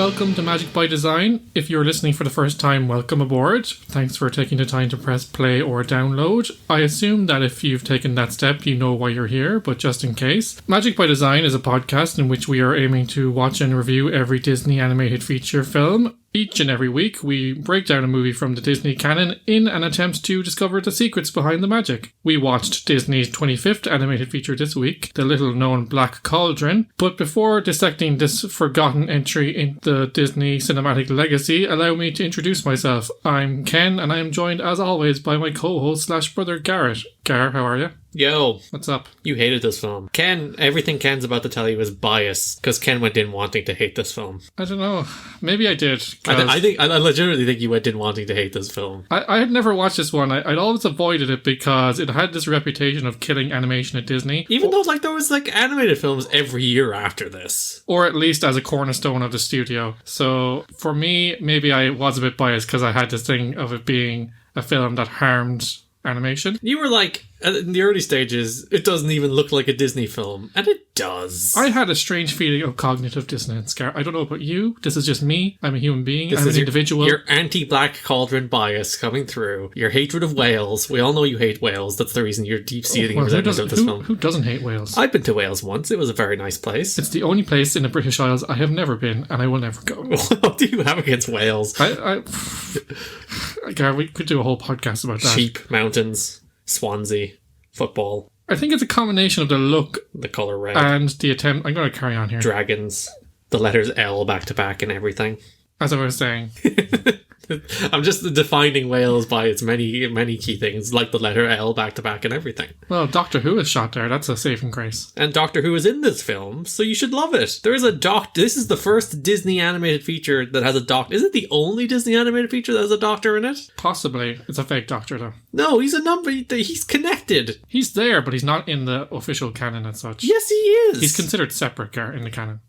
welcome to Magic by Design. If you're listening for the first time, welcome aboard. Thanks for taking the time to press play or download. I assume that if you've taken that step, you know why you're here, but just in case. Magic by Design is a podcast in which we are aiming to watch and review every Disney animated feature film. Each and every week, we break down a movie from the Disney canon in an attempt to discover the secrets behind the magic. We watched Disney's 25th animated feature this week, the little-known Black Cauldron. But before dissecting this forgotten entry in the Disney cinematic legacy, allow me to introduce myself. I'm Ken, and I am joined, as always, by my co-host / brother Garrett. Gar, how are you? Yo. What's up? You hated this film. Ken, everything Ken's about to tell you is bias, because Ken went in wanting to hate this film. I don't know. Maybe I did. I legitimately think you went in wanting to hate this film. I had never watched this one. I'd always avoided it because it had this reputation of killing animation at Disney. Even though there was animated films every year after this. Or at least as a cornerstone of the studio. So for me, maybe I was a bit biased because I had this thing of it being a film that harmed animation. You were like, in the early stages, it doesn't even look like a Disney film. And it does. I had a strange feeling of cognitive dissonance, Gar. I don't know about you. This is just me. I'm a human being. I'm an individual. Your anti-Black Cauldron bias coming through. Your hatred of whales. We all know you hate whales. That's the reason you're deep-seating resentment of this film. Who doesn't hate Wales? I've been to Wales once. It was a very nice place. It's the only place in the British Isles I have never been, and I will never go. What do you have against Wales? Gar, we could do a whole podcast about that. Sheep, mountains, Swansea, football. I think it's a combination of the look, the colour red, and the attempt. I'm going to carry on here. Dragons, the letters L back to back and everything. As I was saying. I'm just defining Wales by its many key things, like the letter L back to back and everything. Well, Doctor Who is shot there. That's a saving grace. And Doctor Who is in this film, so you should love it. There is a doctor. This is the first Disney animated feature that has a doctor. Is it the only Disney animated feature that has a doctor in it? Possibly. It's a fake doctor, though. No, he's a number. He's connected. He's there, but he's not in the official canon as such. Yes, he is. He's considered separate in the canon.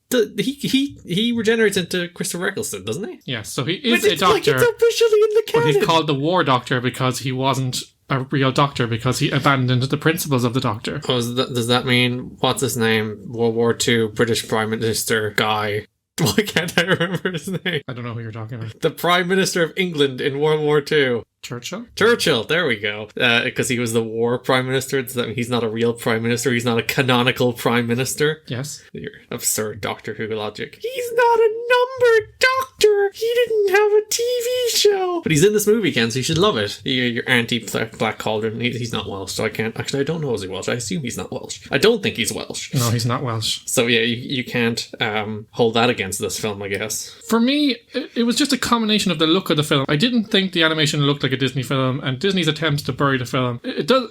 He regenerates into Christopher Eccleston, doesn't he? Yes, so he is a doctor. It's officially in the canon. But he's called the War Doctor because he wasn't a real doctor, because he abandoned the principles of the Doctor. Oh, does that mean, what's his name? World War II British Prime Minister guy. Why can't I remember his name? I don't know who you're talking about. The Prime Minister of England in World War II. Churchill, there we go. Because he was the war prime minister. He's not a real prime minister. He's not a canonical prime minister. Yes. Your absurd Doctor Who logic. He's not a numbered doctor. He didn't have a TV show. But he's in this movie, Ken, so you should love it. You're anti-Black Cauldron. He's not Welsh, so I can't... Actually, I don't know is he Welsh. I assume he's not Welsh. I don't think he's Welsh. No, he's not Welsh. So yeah, you can't hold that against this film, I guess. For me, it was just a combination of the look of the film. I didn't think the animation looked like a Disney film, and Disney's attempts to bury the film. It does.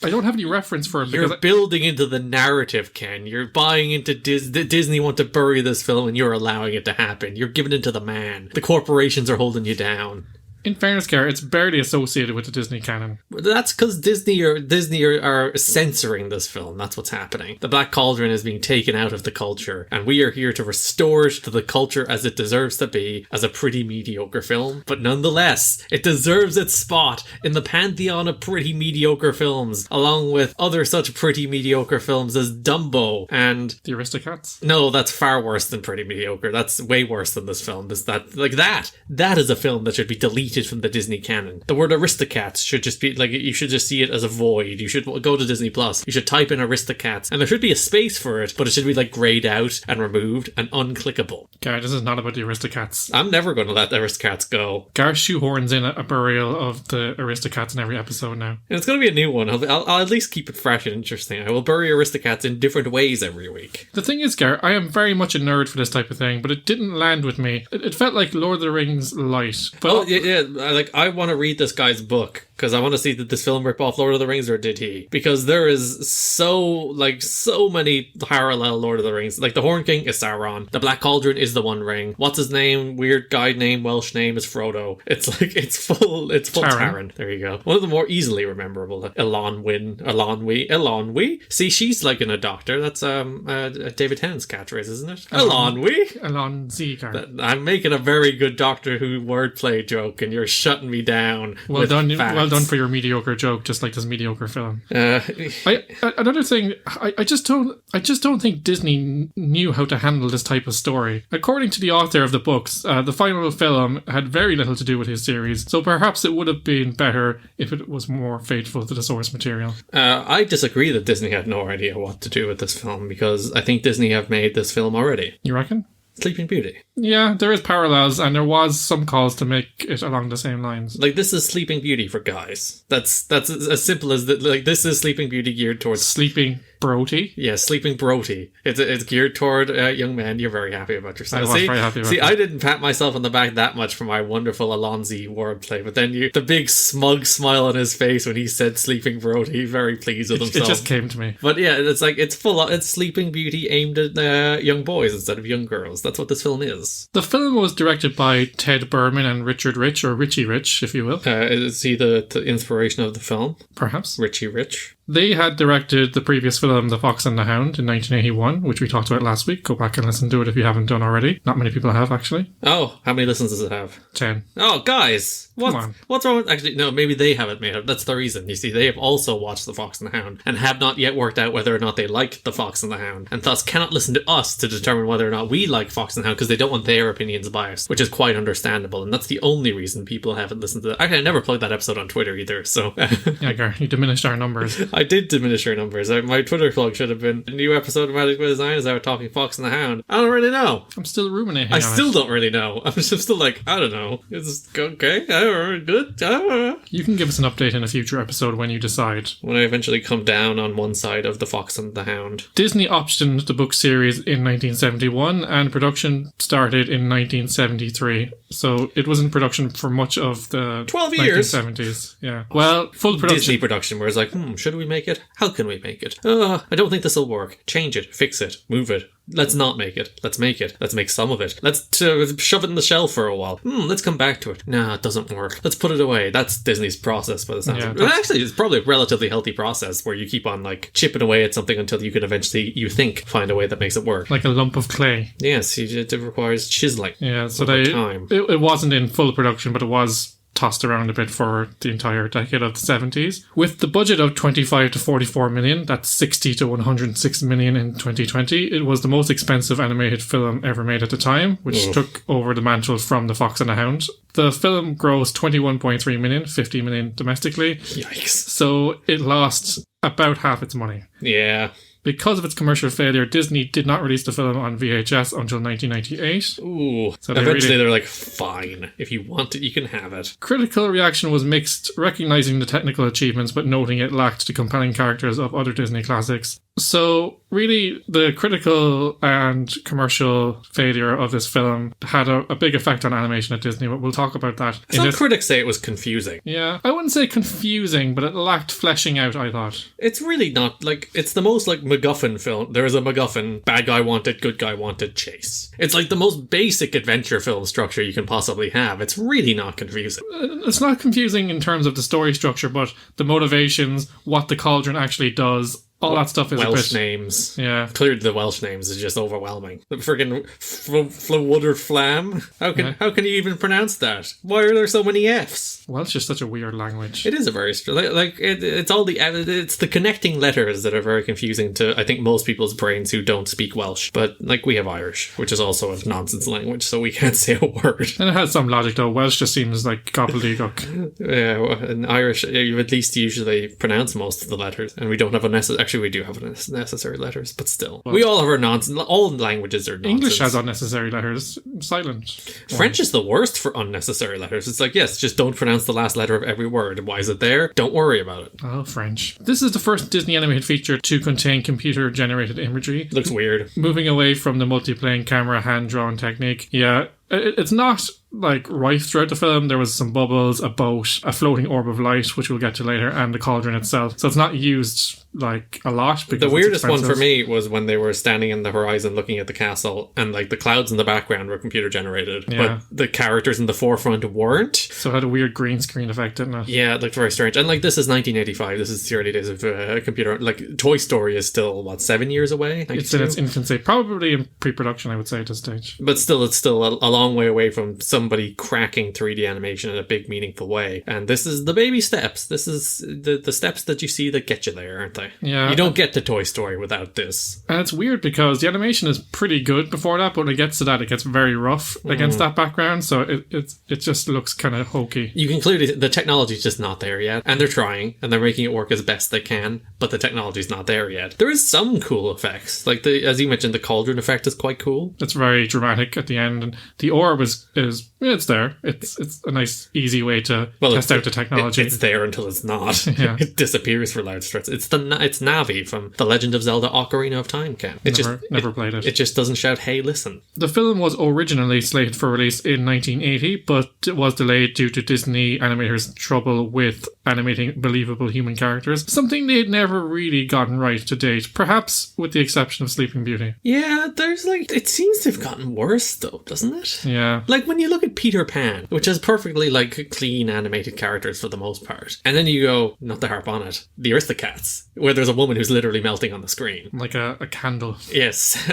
I don't have any reference for it. You're building into the narrative, Ken. You're buying into Disney want to bury this film, and you're allowing it to happen. You're giving in to the man. The corporations are holding you down. In fairness, Garrett, it's barely associated with the Disney canon. That's because Disney are censoring this film. That's what's happening. The Black Cauldron is being taken out of the culture, and we are here to restore it to the culture as it deserves to be, as a pretty mediocre film. But nonetheless, it deserves its spot in the pantheon of pretty mediocre films, along with other such pretty mediocre films as Dumbo and... The Aristocats? No, that's far worse than pretty mediocre. That's way worse than this film. That is a film that should be deleted from the Disney canon. The word Aristocats should just be you should just see it as a void. You should go to Disney Plus. You should type in Aristocats, and there should be a space for it, but it should be grayed out and removed and unclickable. Gar, this is not about the Aristocats. I'm never going to let the Aristocats go. Gar shoehorns in a burial of the Aristocats in every episode now. And it's going to be a new one. I'll at least keep it fresh and interesting. I will bury Aristocats in different ways every week. The thing is, Gar, I am very much a nerd for this type of thing, but it didn't land with me. It felt like Lord of the Rings light. But I want to read this guy's book because I want to see did this film rip off Lord of the Rings or did he? Because there is so many parallel Lord of the Rings. The Horn King is Sauron. The Black Cauldron is the One Ring. What's his name? Weird guide name, Welsh name is Frodo. It's full Taran. There you go. One of the more easily rememberable. Elonwy. See, she's in a doctor. That's David Tennant's catchphrase, isn't it? Elonwy. Elonzy. I'm making a very good Doctor Who wordplay joke, and you're shutting me down. Well done, done for your mediocre joke, just like this mediocre film. Another thing, I just don't think Disney knew how to handle this type of story. According to the author of the books, the final film had very little to do with his series, so perhaps it would have been better if it was more faithful to the source material. I disagree that Disney had no idea what to do with this film, because I think Disney have made this film already. You reckon? Sleeping Beauty. Yeah, there is parallels, and there was some calls to make it along the same lines. Like, this is Sleeping Beauty for guys. That's as simple as that. Like, this is Sleeping Beauty geared towards Sleeping Brody. Yeah, Sleeping Brody. It's geared toward young men. You're very happy about yourself. I was very happy about that. I didn't pat myself on the back that much for my wonderful Alonzi wordplay, but then the big smug smile on his face when he said Sleeping Brody, very pleased with himself. It just came to me. But yeah, it's like it's Sleeping Beauty aimed at young boys instead of young girls. That's what this film is. The film was directed by Ted Berman and Richard Rich, or Richie Rich, if you will. Is he the inspiration of the film? Perhaps. Richie Rich. They had directed the previous film, The Fox and the Hound, in 1981, which we talked about last week. Go back and listen to it if you haven't done already. Not many people have, actually. Oh, how many listens does it have? 10. Oh, guys! Come on. What's wrong with... Actually, no, maybe they haven't made it. That's the reason. You see, they have also watched The Fox and the Hound and have not yet worked out whether or not they like The Fox and the Hound, and thus cannot listen to us to determine whether or not we like Fox and the Hound, because they don't want their opinions biased, which is quite understandable, and that's the only reason people haven't listened to that. Actually, I never plugged that episode on Twitter either, so... Yeah, Gar, you diminished our numbers. I did diminish our numbers. My Twitter plug should have been a new episode of Magic by Design is our talking Fox and the Hound. I don't really know. I'm still ruminating. I still don't really know. I'm just still like, I don't know. It's okay. Good. You can give us an update in a future episode when you decide. When I eventually come down on one side of the Fox and the Hound. Disney optioned the book series in 1971 and production started in 1973. So it was in production for much of the 12 years. 1970s. Yeah. Well, full production. Disney production where it's like, should we make it? How can we make it? I don't think this will work. Change it. Fix it. Move it. Let's not make it. Let's make it. Let's make some of it. Let's shove it in the shelf for a while. Let's come back to it. Nah, it doesn't work. Let's put it away. That's Disney's process by the sounds of it. And actually, it's probably a relatively healthy process where you keep on like chipping away at something until you can eventually, you think, find a way that makes it work. Like a lump of clay. Yes, it requires chiseling. Yeah, so time. It wasn't in full production, but it was tossed around a bit for the entire decade of the 70s. With the budget of 25 to 44 million, that's 60 to 106 million in 2020, it was the most expensive animated film ever made at the time, which took over the mantle from The Fox and the Hound. The film grossed 21.3 million, 50 million domestically. Yikes. So it lost about half its money. Yeah. Because of its commercial failure, Disney did not release the film on VHS until 1998. Ooh. So eventually they're like, fine, if you want it, you can have it. Critical reaction was mixed, recognizing the technical achievements, but noting it lacked the compelling characters of other Disney classics. So, really, the critical and commercial failure of this film had a big effect on animation at Disney, but we'll talk about that. Some critics say it was confusing. Yeah, I wouldn't say confusing, but it lacked fleshing out, I thought. It's really not, like, it's the most, like, MacGuffin film. There is a MacGuffin, bad guy wanted, good guy wanted, chase. It's like the most basic adventure film structure you can possibly have. It's really not confusing. It's not confusing in terms of the story structure, but the motivations, what the Cauldron actually does, all that stuff is Welsh a bit... names. Yeah. Clearly the Welsh names is just overwhelming. The friggin' Flewooder Flam. How can you even pronounce that? Why are there so many Fs? Welsh is such a weird language. It is a very... It's the connecting letters that are very confusing to, I think, most people's brains who don't speak Welsh. But, like, we have Irish, which is also a nonsense language, so we can't say a word. And it has some logic, though. Welsh just seems like gobbledygook. Yeah, well, in Irish, you at least usually pronounce most of the letters, and we don't have a necessary... Actually, we do have unnecessary letters, but still. Well, we all have our nonsense. All languages are nonsense. English has unnecessary letters. Silent. French is the worst for unnecessary letters. It's like, yes, just don't pronounce the last letter of every word. Why is it there? Don't worry about it. Oh, French. This is the first Disney animated feature to contain computer-generated imagery. Looks weird. Moving away from the multiplane camera hand-drawn technique. Yeah. It's not like rife throughout the film. There was some bubbles, a boat, a floating orb of light, which we'll get to later, and the cauldron itself. So it's not used like a lot. Because the weirdest one for expensive. me was when they were standing in the horizon looking at the castle, and like the clouds in the background were computer generated, Yeah. but the characters in the forefront weren't. So it had a weird green screen effect, didn't it? Yeah, it looked very strange. And like, this is 1985. This is the early days of computer. Like, Toy Story is still, what, 7 years away? It's in its infancy, probably in pre-production, I would say, at this stage. But still, it's still a long way away from somebody cracking 3D animation in a big, meaningful way. And this is the baby steps. This is the steps that you see that get you there, aren't they? Yeah. You don't get to Toy Story without this. And it's weird because the animation is pretty good before that, but when it gets to that, it gets very rough against that background, so it just looks kind of hokey. You can clearly, the technology's just not there yet. And they're trying, and they're making it work as best they can, but the technology's not there yet. There is some cool effects. Like, as you mentioned, the cauldron effect is quite cool. It's very dramatic at the end, and the orb is it's there. It's a nice, easy way to test out the technology. It's there until it's not. Yeah. It disappears for large stretches. It's Navi from The Legend of Zelda Ocarina of Time, Ken. Never played it. It just doesn't shout, hey, listen. The film was originally slated for release in 1980, but it was delayed due to Disney animators' trouble with animating believable human characters, something they had never really gotten right to date, perhaps with the exception of Sleeping Beauty. Yeah, there's like, it seems to have gotten worse though, doesn't it? Yeah. Like when you look at Peter Pan, which has perfectly like clean animated characters for the most part, and then you go, not to harp on it, the Aristocats, where there's a woman who's literally melting on the screen. Like a candle. Yes.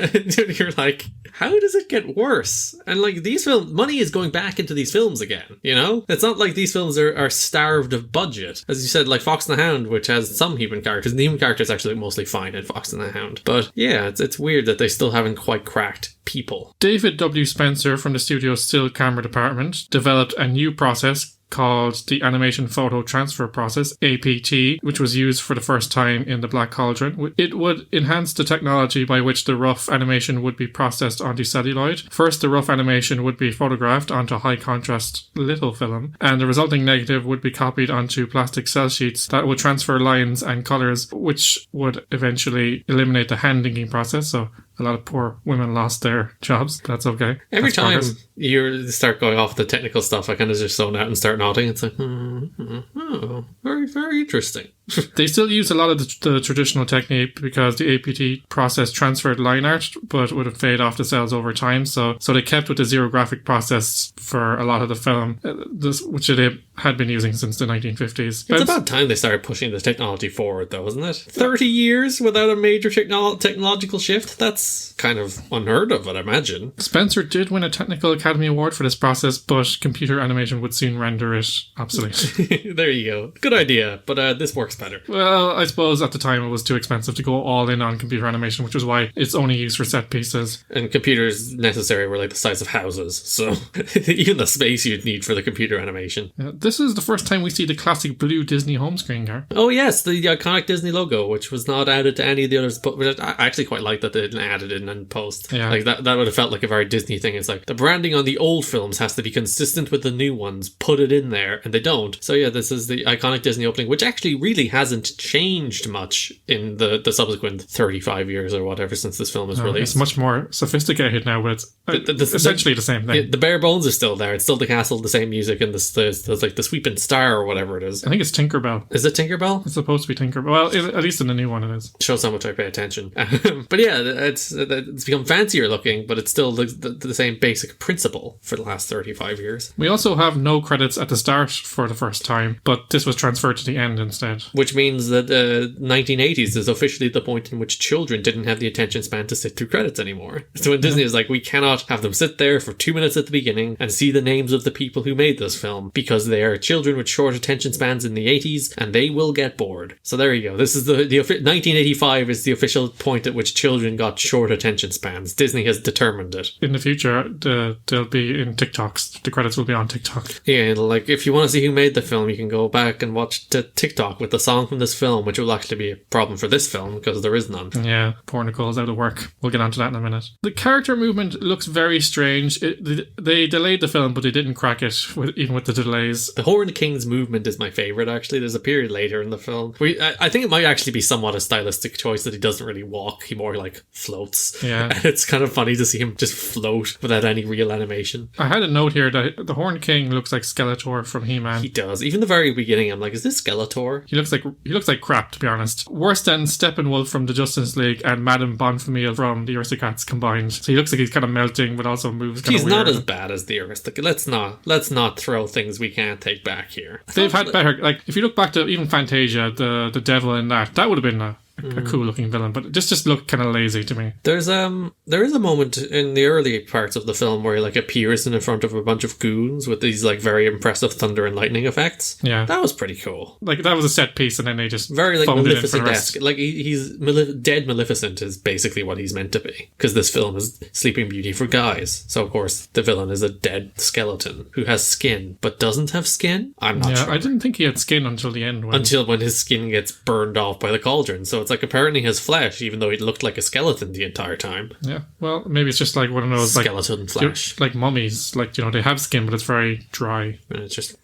You're like, how does it get worse? And like, these films, money is going back into these films again, you know? It's not like these films are starved of budget. As you said, like Fox and the Hound, which has some human characters, and the human characters actually look mostly fine in Fox and the Hound. But yeah, it's weird that they still haven't quite cracked people. David W. Spencer from the studio's still camera department developed a new process called the Animation Photo Transfer Process, APT, which was used for the first time in the Black Cauldron. It would enhance the technology by which the rough animation would be processed onto celluloid. First, the rough animation would be photographed onto high-contrast little film, and the resulting negative would be copied onto plastic cell sheets that would transfer lines and colours, which would eventually eliminate the hand-inking process, so a lot of poor women lost their jobs. That's okay. Every That's time progress. you start going off the technical stuff, I kind of just zone out and start nodding. It's like, oh, very, very interesting. They still use a lot of the traditional technique because the APT process transferred line art, but would fade off the cells over time. So they kept with the zero graphic process for a lot of the film, which they had been using since the 1950s. It's about time they started pushing the technology forward, though, isn't it? 30 years without a major technological shift? That's kind of unheard of, I'd imagine. Spencer did win a Technical Academy Award for this process, but computer animation would soon render it obsolete. There you go. Good idea, but this works better. Well, I suppose at the time it was too expensive to go all in on computer animation, which is why it's only used for set pieces. And computers necessary were like the size of houses, so even the space you'd need for the computer animation. This is the first time we see the classic blue Disney home screen, Gar. Oh yes, the iconic Disney logo, which was not added to any of the others, but which I actually quite like that they didn't add it in post. Yeah. Like that would have felt like a very Disney thing. It's like the branding on the old films has to be consistent with the new ones. Put it in there, and they don't. So yeah, this is the iconic Disney opening, which actually really hasn't changed much in the subsequent 35 years or whatever since this film was released. It's much more sophisticated now, but it's essentially the same thing. The bare bones are still there. It's still the castle, the same music, and the like the sweeping star or whatever it is. I think it's Tinkerbell. Is it Tinkerbell? It's supposed to be Tinkerbell. Well, at least in the new one it is. Shows how much I pay attention. But yeah, it's become fancier looking, but it's still the same basic principle for the last 35 years. We also have no credits at the start for the first time, but this was transferred to the end instead. Which means that 1980s is officially the point in which children didn't have the attention span to sit through credits anymore. So when Disney is like, we cannot have them sit there for 2 minutes at the beginning and see the names of the people who made this film, because they are children with short attention spans in the 80s and they will get bored. So there you go. This is the 1985 is the official point at which children got short attention spans. Disney has determined it. In the future, they'll be in TikToks. The credits will be on TikTok. Yeah, like if you want to see who made the film, you can go back and watch the TikTok with the song from this film, which will actually be a problem for this film because there is none. Yeah, poor Nicole's out of work. We'll get onto that in a minute. The character movement looks very strange. They delayed the film, but they didn't crack it, even with the delays. The Horned King's movement is my favourite, actually. There's a period later in the film. I think it might actually be somewhat a stylistic choice that he doesn't really walk. He more like floats. Yeah. And it's kind of funny to see him just float without any real animation. I had a note here that the Horned King looks like Skeletor from He-Man. He does. Even the very beginning, I'm like, is this Skeletor? He looks like crap, to be honest. Worse than Steppenwolf from the Justice League and Madame Bonfamille from the Aristocats combined. So he looks like he's kind of melting, but also moves kind of weird. He's not as bad as the Aristocats. Let's not throw things we can't take back here. They've had better. Like, if you look back to even Fantasia, the devil in that would have been a cool looking villain, but it just looked kind of lazy to me. There is a moment in the early parts of the film where he like appears in front of a bunch of goons with these like very impressive thunder and lightning effects. Yeah, that was pretty cool. Like, that was a set piece, and then they just very like Maleficent-esque. Like he's dead Maleficent is basically what he's meant to be, because this film is Sleeping Beauty for guys. So of course the villain is a dead skeleton who has skin but doesn't have skin. I'm not sure. I didn't think he had skin until the end. Until when his skin gets burned off by the cauldron. So it's like apparently his flesh, even though he looked like a skeleton the entire time. Yeah, well, maybe it's just like one of those skeleton flesh, like mummies. Like, they have skin, but it's very dry. And it's just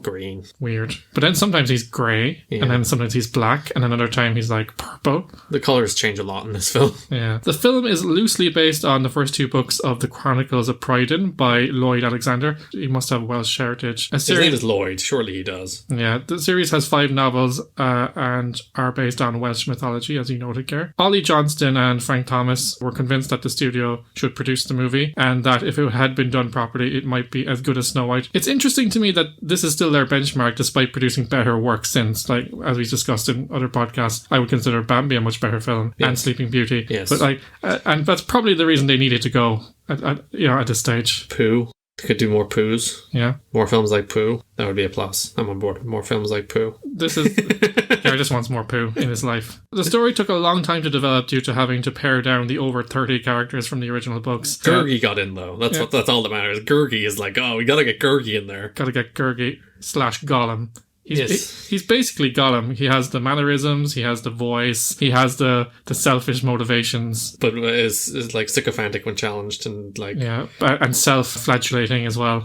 green, weird. But then sometimes he's grey, and then sometimes he's black, and another time he's like purple. The colours change a lot in this film. Yeah, the film is loosely based on the first two books of the Chronicles of Prydain by Lloyd Alexander. He must have Welsh heritage. His name is Lloyd. Surely he does. Yeah, the series has 5 novels and are based on Welsh mythology, as you noted, Gar. Ollie Johnston and Frank Thomas were convinced that the studio should produce the movie, and that if it had been done properly, it might be as good as Snow White. It's interesting to me that this is still their benchmark, despite producing better work since. Like, as we discussed in other podcasts, I would consider Bambi a much better film, and Sleeping Beauty. Yes. But and that's probably the reason they needed to go at this stage. Pooh. Could do more Poohs. Yeah. More films like Pooh. That would be a plus. I'm on board. More films like Pooh. Gary just wants more Pooh in his life. The story took a long time to develop due to having to pare down the over 30 characters from the original books. Gurgi got in, though. That's all that matters. Gurgi is like, we gotta get Gurgi in there. Gotta get Gurgi / Gollum. Yes. He's basically Gollum. He has the mannerisms, he has the voice, he has the selfish motivations. But is like sycophantic when challenged and like... Yeah, and self-flagellating as well.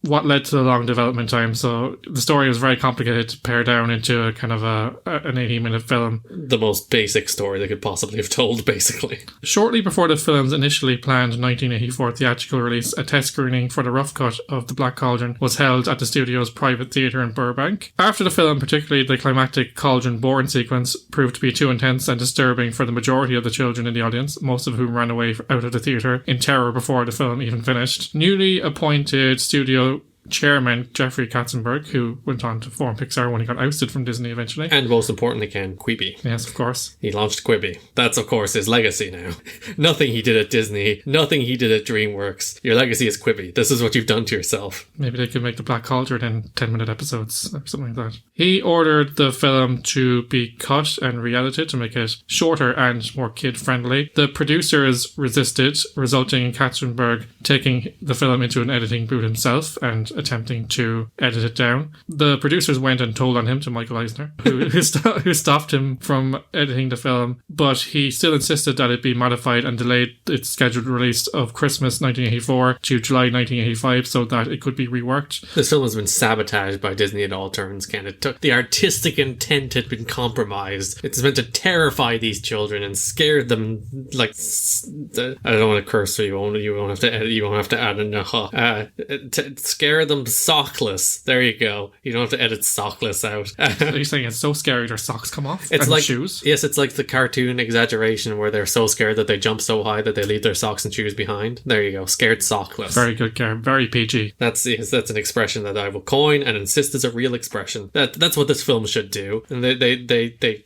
What led to the long development time. So the story was very complicated to pare down into a kind of an 80-minute film. The most basic story they could possibly have told, basically. Shortly before the film's initially planned 1984 theatrical release, a test screening for the rough cut of The Black Cauldron was held at the studio's private theatre in Burbank. After the film, particularly the climactic cauldron born sequence, proved to be too intense and disturbing for the majority of the children in the audience, most of whom ran away out of the theatre in terror before the film even finished. Newly appointed studio chairman Jeffrey Katzenberg, who went on to form Pixar when he got ousted from Disney eventually. And most importantly, Ken, Quibi. Yes, of course. He launched Quibi. That's, of course, his legacy now. Nothing he did at Disney, nothing he did at DreamWorks. Your legacy is Quibi. This is what you've done to yourself. Maybe they could make the Black Cauldron in 10-minute episodes or something like that. He ordered the film to be cut and re-edited to make it shorter and more kid-friendly. The producers resisted, resulting in Katzenberg taking the film into an editing booth himself and attempting to edit it down. The producers went and told on him to Michael Eisner, who stopped him from editing the film, but he still insisted that it be modified and delayed its scheduled release of Christmas 1984 to July 1985 so that it could be reworked. This film has been sabotaged by Disney at all turns, Ken. It took the artistic intent had been compromised. It's meant to terrify these children and scare them like... I don't want to curse, so you won't have to edit. You won't have to add a scare them sockless. There you go. You don't have to edit sockless out. Are you saying it's so scary their socks come off? It's and like shoes? Yes, it's like the cartoon exaggeration where they're so scared that they jump so high that they leave their socks and shoes behind. There you go. Scared sockless. Very good, Gary. Very PG. That's an expression that I will coin and insist is a real expression. That's what this film should do. And they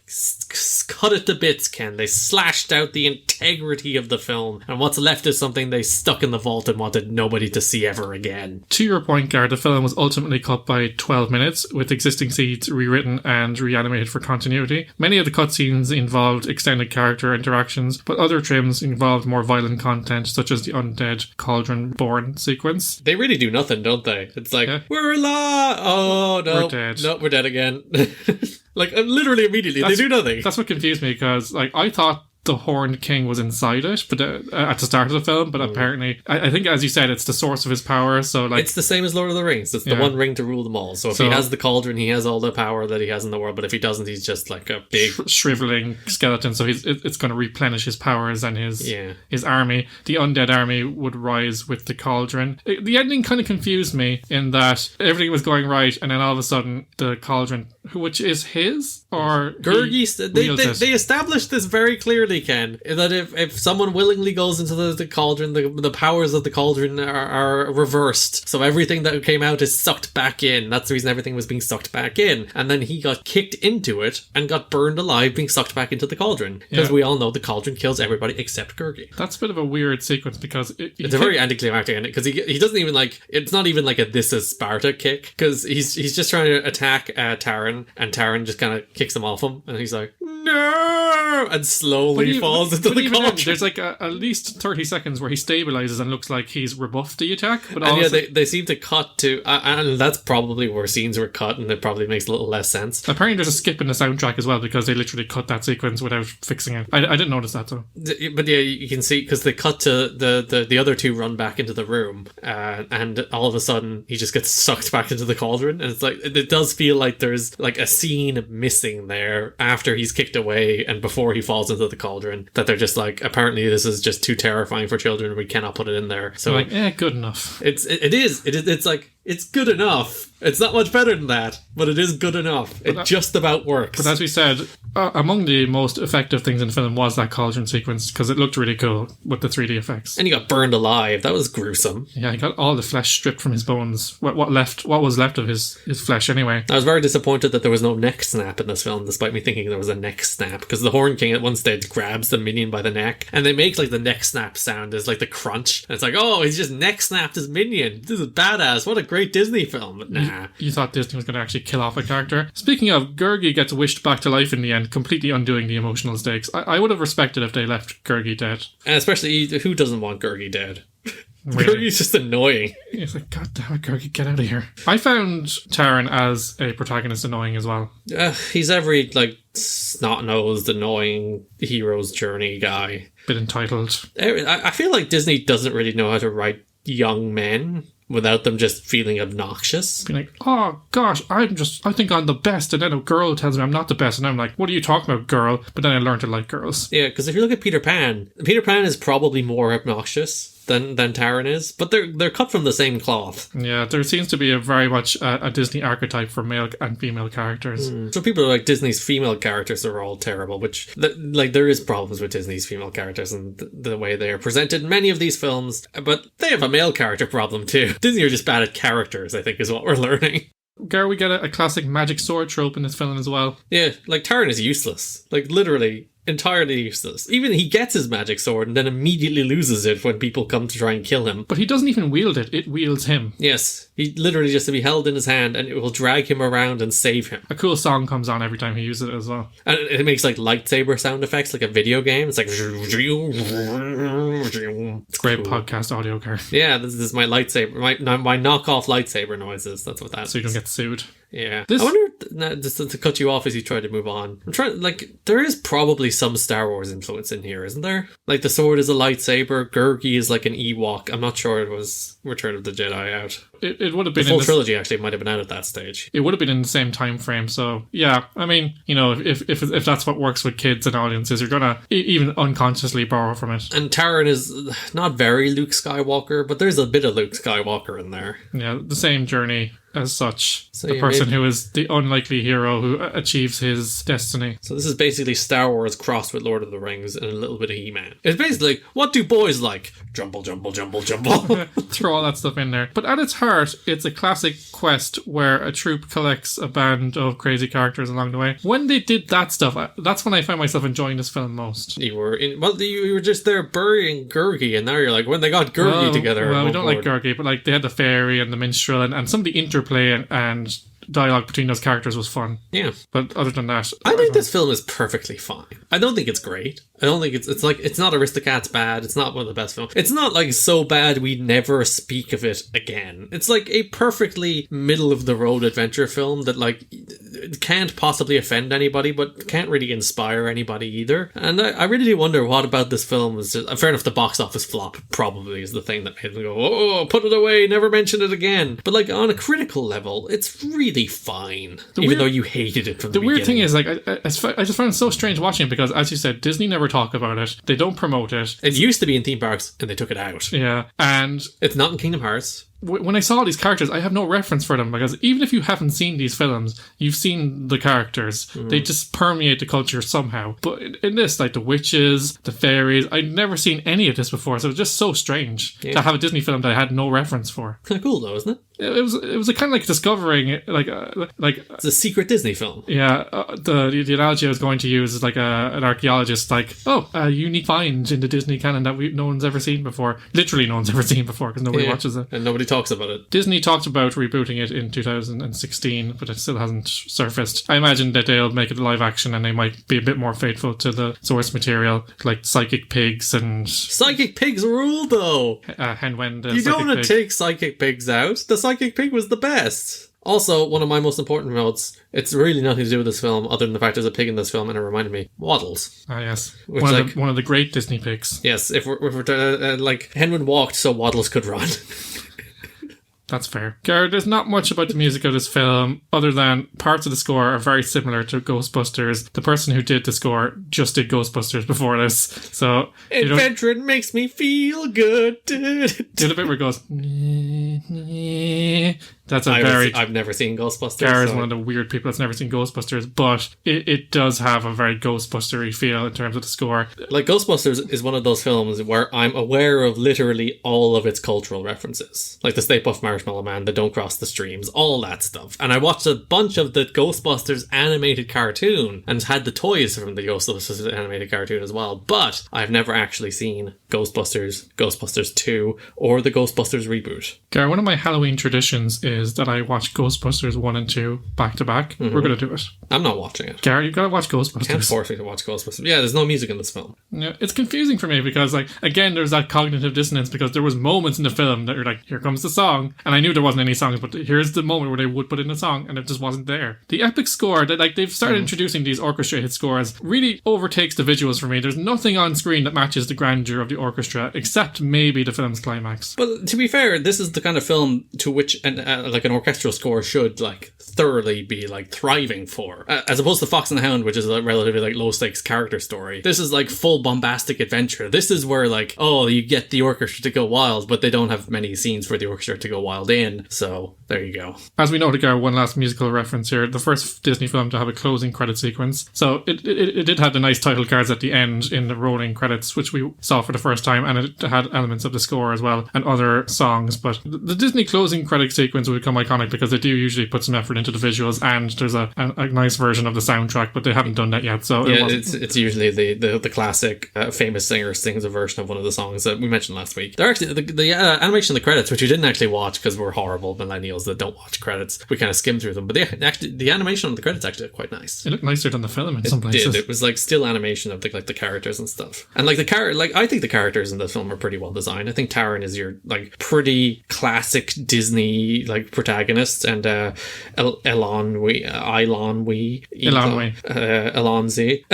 cut it to bits, Ken. They slashed out the integrity of the film, and what's left is something they stuck in the vault and wanted nobody to see ever again. To your point, Gar, the film was ultimately cut by 12 minutes, with existing scenes rewritten and reanimated for continuity. Many of the cutscenes involved extended character interactions, but other trims involved more violent content, such as the undead cauldron born sequence. They really do nothing, don't they? It's like, we're alive! Oh, no. We're dead. No, we're dead again. Like, literally immediately. They do nothing. That's what confused me, because I thought the Horned King was inside it, but at the start of the film. But apparently, I think, as you said, it's the source of his power. So like, it's the same as Lord of the Rings. It's the one ring to rule them all. So if he has the cauldron, he has all the power that he has in the world. But if he doesn't, he's just like a big shriveling skeleton. So it's going to replenish his powers and his army. The undead army would rise with the cauldron. The ending kind of confused me in that everything was going right, and then all of a sudden the cauldron, which is his or Gurgi, they established this very clearly, Ken, that if someone willingly goes into the cauldron, the powers of the cauldron are reversed. So everything that came out is sucked back in. That's the reason everything was being sucked back in. And then he got kicked into it and got burned alive being sucked back into the cauldron. Because we all know the cauldron kills everybody except Gurgi. That's a bit of a weird sequence because it's a very anticlimactic ending, because he doesn't even like, it's not even like a "this is Sparta" kick, because he's just trying to attack Taran, and Taran just kind of kicks him off him, and he's like, no, and slowly falls into the cauldron. There's like at least 30 seconds where he stabilizes and looks like he's rebuffed the attack. But they seem to cut to, and that's probably where scenes were cut, and it probably makes a little less sense. Apparently there's a skip in the soundtrack as well, because they literally cut that sequence without fixing it. I didn't notice that though. But yeah, you can see, because they cut to the other two run back into the room, and all of a sudden he just gets sucked back into the cauldron, and it's like, it does feel like there's like a scene missing there after he's kicked away and before he falls into the cauldron, that they're just like, apparently this is just too terrifying for children, we cannot put it in there. So like, good enough. It's like, it's good enough. It's not much better than that, but it is good enough. It just about works. But as we said, among the most effective things in the film was that cauldron sequence, because it looked really cool with the 3D effects. And he got burned alive. That was gruesome. Yeah, he got all the flesh stripped from his bones. What was left of his flesh anyway. I was very disappointed that there was no neck snap in this film, despite me thinking there was a neck snap, because the Horn King at one stage grabs the minion by the neck, and they make like the neck snap sound as like the crunch. And it's like, oh, he's just neck snapped his minion. This is badass. What a great Disney film. But nah. You thought Disney was going to actually kill off a character. Speaking of, Gurgi gets wished back to life in the end, completely undoing the emotional stakes. I would have respected if they left Gurgi dead. And especially, who doesn't want Gurgi dead? Really? Gurgi's just annoying. It's like, God damn it, Gurgi, get out of here. I found Taran as a protagonist annoying as well. He's every, like, snot-nosed, annoying hero's journey guy. Bit entitled. I feel like Disney doesn't really know how to write young men without them just feeling obnoxious. Being like, oh gosh, I think I'm the best, and then a girl tells me I'm not the best, and I'm like, what are you talking about, girl? But then I learned to like girls. Yeah, because if you look at Peter Pan is probably more obnoxious than Taran is, but they're cut from the same cloth. Yeah, there seems to be a very much a Disney archetype for male and female characters. So people are like, Disney's female characters are all terrible, which like there is problems with Disney's female characters and the way they are presented in many of these films, but they have a male character problem too. Disney are just bad at characters, I think, is what we're learning. Gar, we get a classic magic sword trope in this film as well. Yeah, like Taran is useless. Like literally entirely useless. Even he gets his magic sword and then immediately loses it when people come to try and kill him. But he doesn't even wield it, it wields him. Yes, he literally just to be held in his hand and it will drag him around and save him. A cool song comes on every time he uses it as well. And it makes like lightsaber sound effects like a video game. It's like... It's great cool podcast audio, Gar. Yeah, this is my lightsaber, my knockoff lightsaber noises. That's what that is. So you don't get sued. Yeah. I wonder, just to cut you off as you try to move on, I'm trying, like, there is probably some Star Wars influence in here, isn't there? Like, the sword is a lightsaber, Gurgi is like an Ewok. I'm not sure it was Return of the Jedi out. It would have been the full trilogy actually might have been out at that stage. It would have been in the same time frame, so yeah. I mean, you know, if that's what works with kids and audiences, you're gonna even unconsciously borrow from it. And Taran is not very Luke Skywalker, but there's a bit of Luke Skywalker in there. Yeah, the same journey as such. So the person who is the unlikely hero who achieves his destiny. So this is basically Star Wars crossed with Lord of the Rings and a little bit of He-Man. It's basically like, what do boys like? Jumble, jumble, jumble, jumble. Throw all that stuff in there. But at its heart, it's a classic quest where a troop collects a band of crazy characters along the way. When they did that stuff, that's when I found myself enjoying this film most. You were just there burying Gurgi, and now you're like, when they got Gurgi together. Well, we don't like Gurgi, but like they had the fairy and the minstrel and some of the interplay and dialogue between those characters was fun. Yeah. But other than that, I think this film is perfectly fine. I don't think it's great. I don't think it's like, it's not Aristocats bad. It's not one of the best films. It's not like so bad we never speak of it again. It's like a perfectly middle of the road adventure film that like can't possibly offend anybody, but can't really inspire anybody either. And I really do wonder what about this film was just, fair enough, the box office flop probably is the thing that made me go, oh, put it away, never mention it again. But like on a critical level, it's really fine, even though you hated it from the beginning. The weird thing is, like, I just found it so strange watching it because, as you said, Disney never talk about it. They don't promote it. It used to be in theme parks and they took it out. Yeah, and it's not in Kingdom Hearts. When I saw these characters, I have no reference for them because even if you haven't seen these films, you've seen the characters. They just permeate the culture somehow. But in this, like the witches, the fairies, I'd never seen any of this before, so it was just so strange to have a Disney film that I had no reference for. Kind of cool though, isn't it? It was a kind of like discovering like it's a secret Disney film. Yeah, the analogy I was going to use is like an archaeologist, like, oh, a unique find in the Disney canon that no one's ever seen before. Literally, no one's ever seen before because nobody watches it, and nobody talks about it. Disney talked about rebooting it in 2016, but it still hasn't surfaced. I imagine that they'll make it live action and they might be a bit more faithful to the source material, like psychic pigs and psychic pigs rule though. Henwen. You don't want to take psychic pigs out. The psychic pig was the best. Also, one of my most important notes, it's really nothing to do with this film other than the fact there's a pig in this film, and it reminded me, Waddles. Ah, yes. One of the great Disney pigs. Yes, if we're like, Henwen walked so Waddles could run. That's fair. Garrett, there's not much about the music of this film other than parts of the score are very similar to Ghostbusters. The person who did the score just did Ghostbusters before this. So adventuring makes me feel good. The other bit where it goes that's I've never seen Ghostbusters. Garrett's one of the weird people that's never seen Ghostbusters, but it does have a very Ghostbustery feel in terms of the score. Like Ghostbusters is one of those films where I'm aware of literally all of its cultural references. Like the Stay Puft Marshmallow Man, the Don't Cross the Streams, all that stuff. And I watched a bunch of the Ghostbusters animated cartoon and had the toys from the Ghostbusters animated cartoon as well. But I've never actually seen Ghostbusters, Ghostbusters 2, or the Ghostbusters reboot. Garrett, one of my Halloween traditions is that I watch Ghostbusters 1 and 2 back to back. We're going to do it. I'm not watching it. Garrett, you've got to watch Ghostbusters. Can't force me to watch Ghostbusters. Yeah, there's no music in this film. Yeah, it's confusing for me because, like, again, there's that cognitive dissonance because there was moments in the film that you're like, here comes the song, and I knew there wasn't any songs, but here's the moment where they would put in a song, and it just wasn't there. The epic score, that like they've started introducing these orchestrated scores, really overtakes the visuals for me. There's nothing on screen that matches the grandeur of the orchestra, except maybe the film's climax. But to be fair, this is the kind of film to which like an orchestral score should like thoroughly be like thriving for, as opposed to Fox and the Hound, which is a relatively like low stakes character story. This is like full bombastic adventure. This is where like, oh, you get the orchestra to go wild, but they don't have many scenes for the orchestra to go wild in. So there you go. As we know, to go one last musical reference here, the first Disney film to have a closing credit sequence. So it did have the nice title cards at the end in the rolling credits, which we saw for the first time, and it had elements of the score as well and other songs. But the Disney closing credit sequence would become iconic because they do usually put some effort into the visuals, and there's a nice version of the soundtrack, but they haven't done that yet. So yeah, it's usually the classic famous singer sings a version of one of the songs that we mentioned last week. They're actually the animation of the credits, which we didn't actually watch because we're horrible millennials that don't watch credits. We kind of skimmed through them, but the animation of the credits actually looked quite nice. It looked nicer than the film in some places. It was like still animation of the characters and stuff, and like I think the characters in the film are pretty well designed. I think Taran is your like pretty classic Disney like protagonist, and Elonzi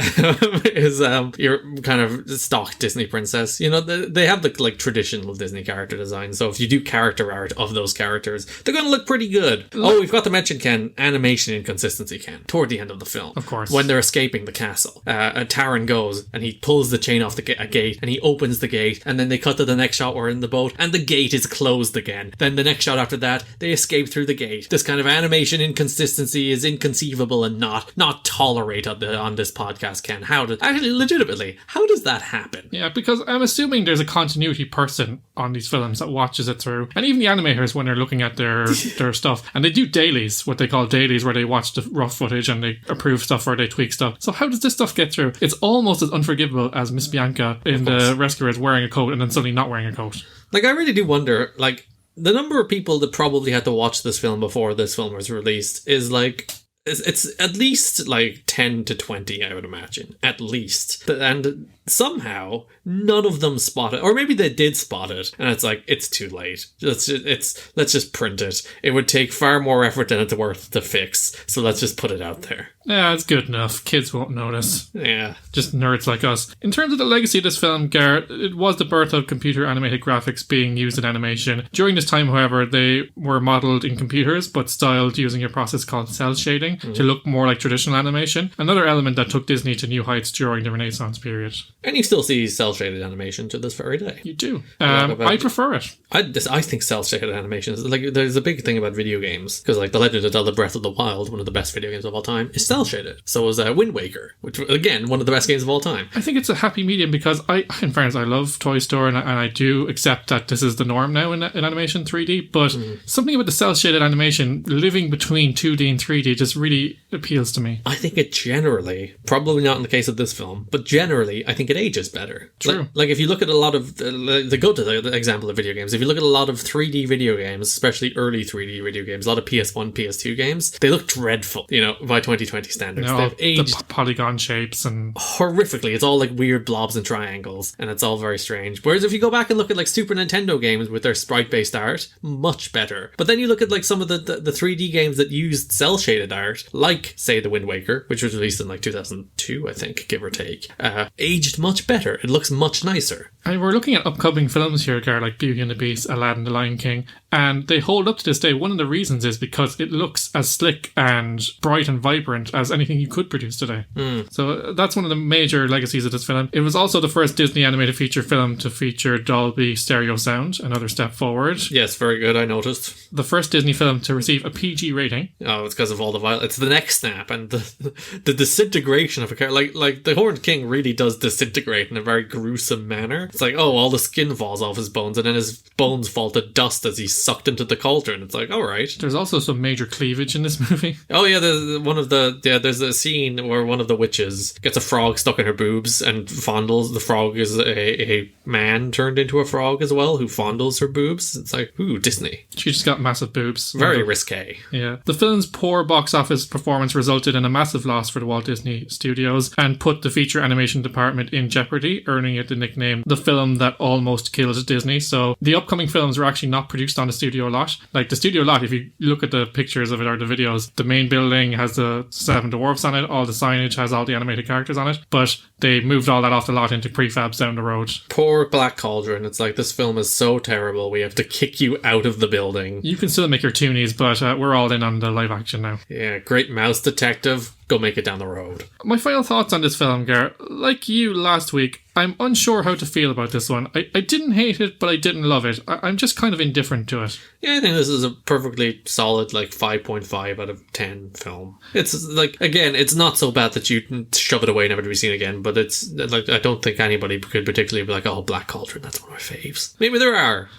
is your kind of stock Disney princess. You know, they have the like traditional Disney character design, so if you do character art of those characters, they're going to look pretty good. Oh, we've got to mention, Ken, animation inconsistency, Ken, toward the end of the film. Of course. When they're escaping the castle, Taran goes and he pulls the chain off a gate and he opens the gate, and then they cut to the next shot, we're in the boat and the gate is closed again. Then the next shot after that, they escape through the gate. This kind of animation inconsistency is inconceivable and not tolerated on this podcast, Ken. Legitimately, how does that happen? Yeah, because I'm assuming there's a continuity person on these films that watches it through, and even the animators when they're looking at their stuff, and they do dailies, what they call dailies, where they watch the rough footage and they approve stuff or they tweak stuff. So how does this stuff get through? It's almost as unforgivable as Miss Bianca in The Rescuers wearing a coat and then suddenly not wearing a coat. Like, I really do wonder, like, the number of people that probably had to watch this film before this film was released is like It's at least like 10 to 20, I would imagine. At least. And somehow none of them spot it. Or maybe they did spot it and it's like, it's too late. Let's just print it. It would take far more effort than it's worth to fix. So let's just put it out there. Yeah, it's good enough. Kids won't notice. Yeah. Just nerds like us. In terms of the legacy of this film, Garrett, it was the birth of computer animated graphics being used in animation. During this time, however, they were modelled in computers, but styled using a process called cell shading to look more like traditional animation. Another element that took Disney to new heights during the Renaissance period. And you still see cell-shaded animation to this very day. You do. I prefer it. I think cell-shaded animation is like, there's a big thing about video games because like The Legend of Zelda: Breath of the Wild, one of the best video games of all time, is cell-shaded. So was Wind Waker, which again one of the best games of all time. I think it's a happy medium because in fairness, I love Toy Story and I do accept that this is the norm now in animation 3D. But something about the cell-shaded animation living between 2D and 3D just really appeals to me. I think it generally, probably not in the case of this film, but generally, I think it ages better. True. Like if you look at a lot of, to go to the example of video games, if you look at a lot of 3D video games, especially early 3D video games, a lot of PS1, PS2 games, they look dreadful, by 2020 standards. No, They've aged the polygon shapes and horrifically. It's all like weird blobs and triangles, and it's all very strange. Whereas if you go back and look at like Super Nintendo games with their sprite-based art, much better. But then you look at like some of the 3D games that used cell-shaded art, like, say, The Wind Waker, which was released in like 2002, I think, give or take, aged much better. It looks much nicer. And we're looking at upcoming films here, Gar, like Beauty and the Beast, Aladdin, The Lion King, and they hold up to this day. One of the reasons is because it looks as slick and bright and vibrant as anything you could produce today. So that's one of the major legacies of this film. It was also the first Disney animated feature film to feature Dolby stereo sound, another step forward. Yes, very good, I noticed. The first Disney film to receive a PG rating. Oh, it's because of all the violence. It's the neck snap and the disintegration of a character. Like the Horned King really does disintegrate in a very gruesome manner. It's like, oh, all the skin falls off his bones and then his bones fall to dust as he's sucked into the cauldron. It's like, all right. There's also some major cleavage in this movie. Oh yeah, there's a scene where one of the witches gets a frog stuck in her boobs and fondles. The frog is a man turned into a frog as well who fondles her boobs. It's like, ooh, Disney. She just got massive boobs. Very risque. Yeah. The film's poor box office performance resulted in a massive loss for the Walt Disney Studios and put the feature animation department in jeopardy, earning it the nickname the film that almost killed Disney. So the upcoming films were actually not produced on the studio lot. Like the studio lot, if you look at the pictures of it or the videos, the main building has the 7 dwarfs on it, all the signage has all the animated characters on it, but they moved all that off the lot into prefabs down the road. Poor Black Cauldron. It's like, this film is so terrible, we have to kick you out of the building. You can still make your toonies, but we're all in on the live action now. Yeah, great mouse detective. Go make it down the road. My final thoughts on this film, Gar. Like you last week, I'm unsure how to feel about this one. I didn't hate it, but I didn't love it. I'm just kind of indifferent to it. Yeah, I think this is a perfectly solid, like, 5.5 out of 10 film. It's, like, again, it's not so bad that you can shove it away, never to be seen again, but it's, like, I don't think anybody could particularly be like, oh, Black Cauldron, that's one of my faves. Maybe there are.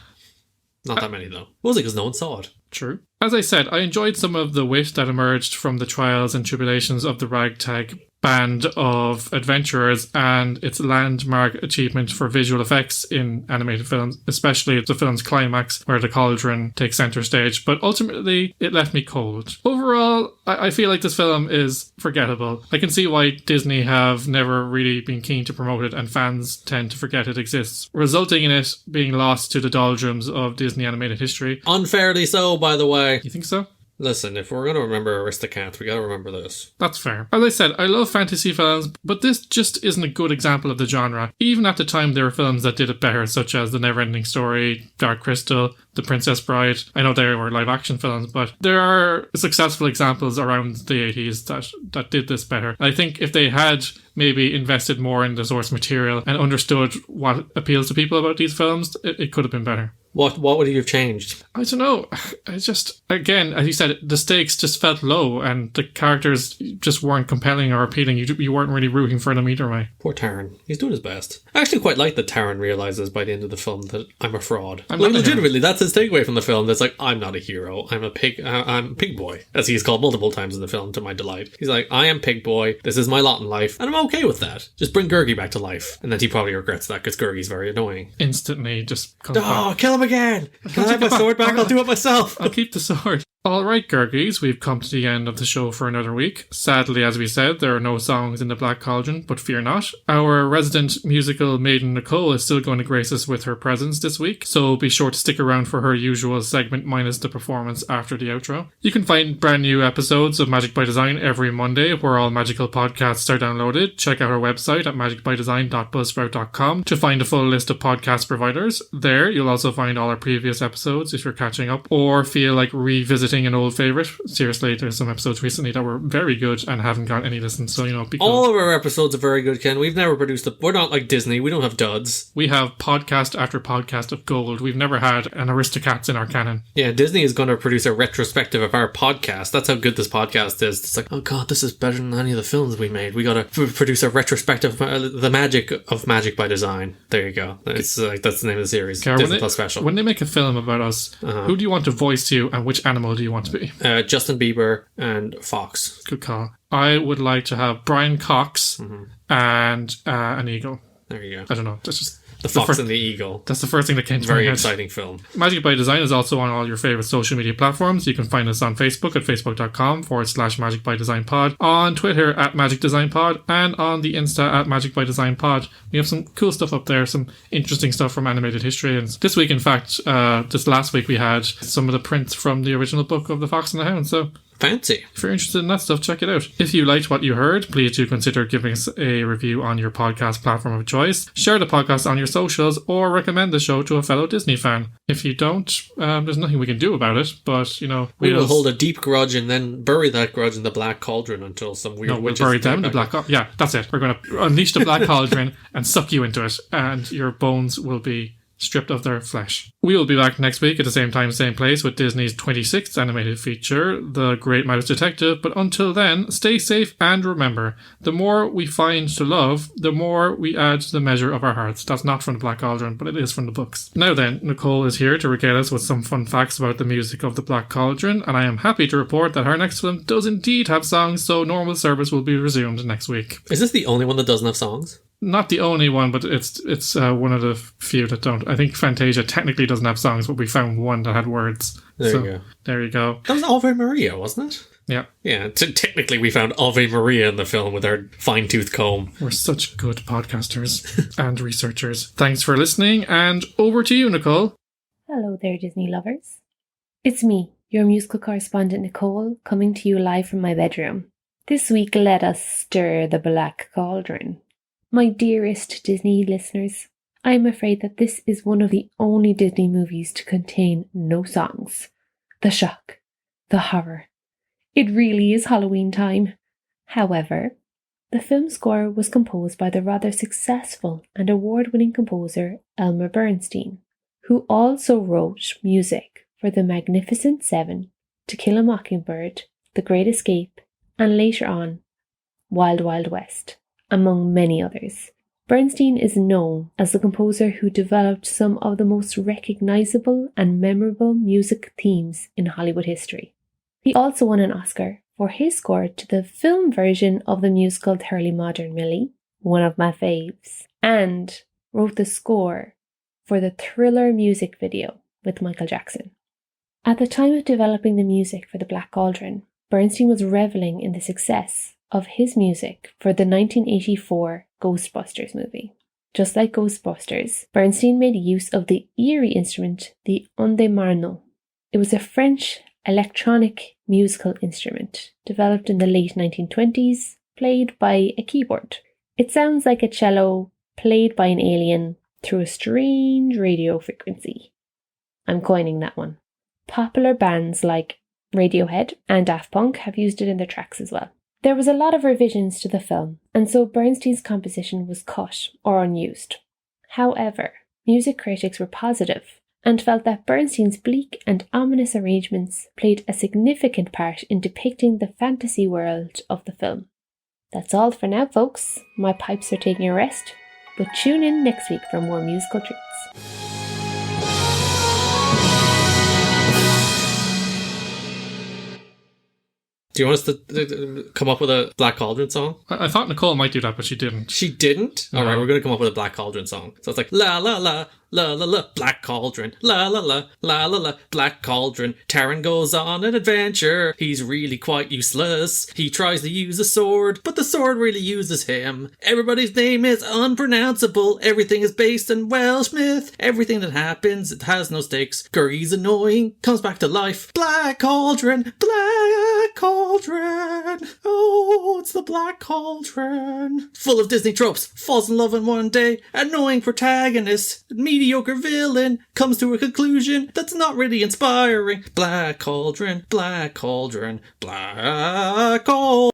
Not that many, though. Mostly because no one saw it. True. As I said, I enjoyed some of the wit that emerged from the trials and tribulations of the ragtag band of adventurers and its landmark achievement for visual effects in animated films, especially the film's climax where the cauldron takes center stage, but ultimately it left me cold. Overall, I feel like this film is forgettable. I can see why Disney have never really been keen to promote it and fans tend to forget it exists, resulting in it being lost to the doldrums of Disney animated history. Unfairly so, by the way. You think so? Listen, if we're going to remember Aristocats, we got to remember this. That's fair. As I said, I love fantasy films, but this just isn't a good example of the genre. Even at the time, there were films that did it better, such as The Neverending Story, Dark Crystal, The Princess Bride. I know they were live action films, but there are successful examples around the 80s that did this better. I think if they had maybe invested more in the source material and understood what appeals to people about these films, it could have been better. What would you have changed? I don't know. I just, again, as you said, the stakes just felt low and the characters just weren't compelling or appealing. You weren't really rooting for them either way. Poor Taran. He's doing his best. I actually quite like that Taran realises by the end of the film that I'm a fraud. I'm like, not legitimately, that's his takeaway from the film. That's like, I'm not a hero. I'm a pig. I'm Pig Boy, as he's called multiple times in the film, to my delight. He's like, I am Pig Boy. This is my lot in life. And I'm okay with that. Just bring Gurgi back to life. And then he probably regrets that because Gurgi's very annoying. Instantly just comes back. Oh, kill him again! Can I have my sword back? I'll do it myself. I'll keep the sword. Alright, Gurgies, we've come to the end of the show for another week. Sadly, as we said, there are no songs in the Black Cauldron, but fear not. Our resident musical maiden Nicole is still going to grace us with her presence this week, so be sure to stick around for her usual segment minus the performance after the outro. You can find brand new episodes of Magic by Design every Monday, where all magical podcasts are downloaded. Check out our website at magicbydesign.buzzsprout.com to find a full list of podcast providers. There, you'll also find all our previous episodes if you're catching up, or feel like revisiting an old favourite. Seriously, there's some episodes recently that were very good and haven't got any listens, so all of our episodes are very good, Ken. We've never produced we're not like Disney, we don't have duds. We have podcast after podcast of gold. We've never had an Aristocats in our canon. Yeah, Disney is going to produce a retrospective of our podcast. That's how good this podcast is. It's like, oh god, this is better than any of the films we made. We gotta produce a retrospective of the magic of Magic by Design. There you go. It's like, that's the name of the series. Gar, Disney Plus special. When they make a film about us, who do you want to voice you and which animal do you want to be? Justin Bieber and Fox. Good call. I would like to have Brian Cox and an eagle. There you go. I don't know. That's just the Fox and the Eagle. That's the first thing that came to my head. Very exciting film. Magic by Design is also on all your favourite social media platforms. You can find us on Facebook at facebook.com/Magic by Design Pod, on Twitter at Magic Design Pod, and on the Insta at Magic by Design Pod. We have some cool stuff up there, some interesting stuff from animated history. And this week, in fact, this last week, we had some of the prints from the original book of The Fox and the Hound. So fancy. If you're interested in that stuff, check it out. If you liked what you heard, please do consider giving us a review on your podcast platform of choice. Share the podcast on your socials, or recommend the show to a fellow Disney fan. If you don't, there's nothing we can do about it, but, we will hold a deep grudge and then bury that grudge in the Black Cauldron until some weird we'll bury them in the Black Cauldron. Yeah, that's it. We're going to unleash the Black Cauldron and suck you into it, and your bones will be stripped of their flesh. We will be back next week at the same time, same place, with Disney's 26th animated feature, The Great Mouse Detective. But until then, stay safe, and remember, the more we find to love, the more we add to the measure of our hearts. That's not from the Black Cauldron, but it is from the books. Now then, Nicole is here to regale us with some fun facts about the music of the Black Cauldron, and I am happy to report that our next film does indeed have songs, so normal service will be resumed next week. Is this the only one that doesn't have songs? Not the only one, but it's one of the few that don't. I think Fantasia technically doesn't have songs, but we found one that had words. There you go. There you go. That was Ave Maria, wasn't it? Yeah. Yeah, technically we found Ave Maria in the film with our fine-tooth comb. We're such good podcasters and researchers. Thanks for listening, and over to you, Nicole. Hello there, Disney lovers. It's me, your musical correspondent Nicole, coming to you live from my bedroom. This week, let us stir the Black Cauldron. My dearest Disney listeners, I am afraid that this is one of the only Disney movies to contain no songs. The shock, the horror. It really is Halloween time. However, the film score was composed by the rather successful and award-winning composer Elmer Bernstein, who also wrote music for The Magnificent Seven, To Kill a Mockingbird, The Great Escape, and later on, Wild Wild West, among many others. Bernstein is known as the composer who developed some of the most recognizable and memorable music themes in Hollywood history. He also won an Oscar for his score to the film version of the musical Thoroughly Modern Millie, one of my faves, and wrote the score for the Thriller music video with Michael Jackson. At the time of developing the music for the Black Cauldron, Bernstein was reveling in the success of his music for the 1984 Ghostbusters movie. Just like Ghostbusters, Bernstein made use of the eerie instrument, the onde marno. It was a French electronic musical instrument developed in the late 1920s, played by a keyboard. It sounds like a cello played by an alien through a strange radio frequency. I'm coining that one. Popular bands like Radiohead and Daft Punk have used it in their tracks as well. There was a lot of revisions to the film, and so Bernstein's composition was cut or unused. However, music critics were positive and felt that Bernstein's bleak and ominous arrangements played a significant part in depicting the fantasy world of the film. That's all for now, folks. My pipes are taking a rest, but tune in next week for more musical treats. Do you want us to come up with a Black Cauldron song? I thought Nicole might do that, but she didn't. She didn't? No. Alright, we're going to come up with a Black Cauldron song. So it's like, la la la, la la la, Black Cauldron, la la la, la la la, Black Cauldron. Taran goes on an adventure. He's really quite useless. He tries to use a sword, but the sword really uses him. Everybody's name is unpronounceable. Everything is based in Welsh myth. Everything that happens, it has no stakes. Gurry's annoying, comes back to life. Black Cauldron, Black Cauldron. Oh, it's the Black Cauldron. Full of Disney tropes, falls in love in one day. Annoying protagonist, mediocre villain, comes to a conclusion that's not really inspiring. Black Cauldron, Black Cauldron, Black Cauldron.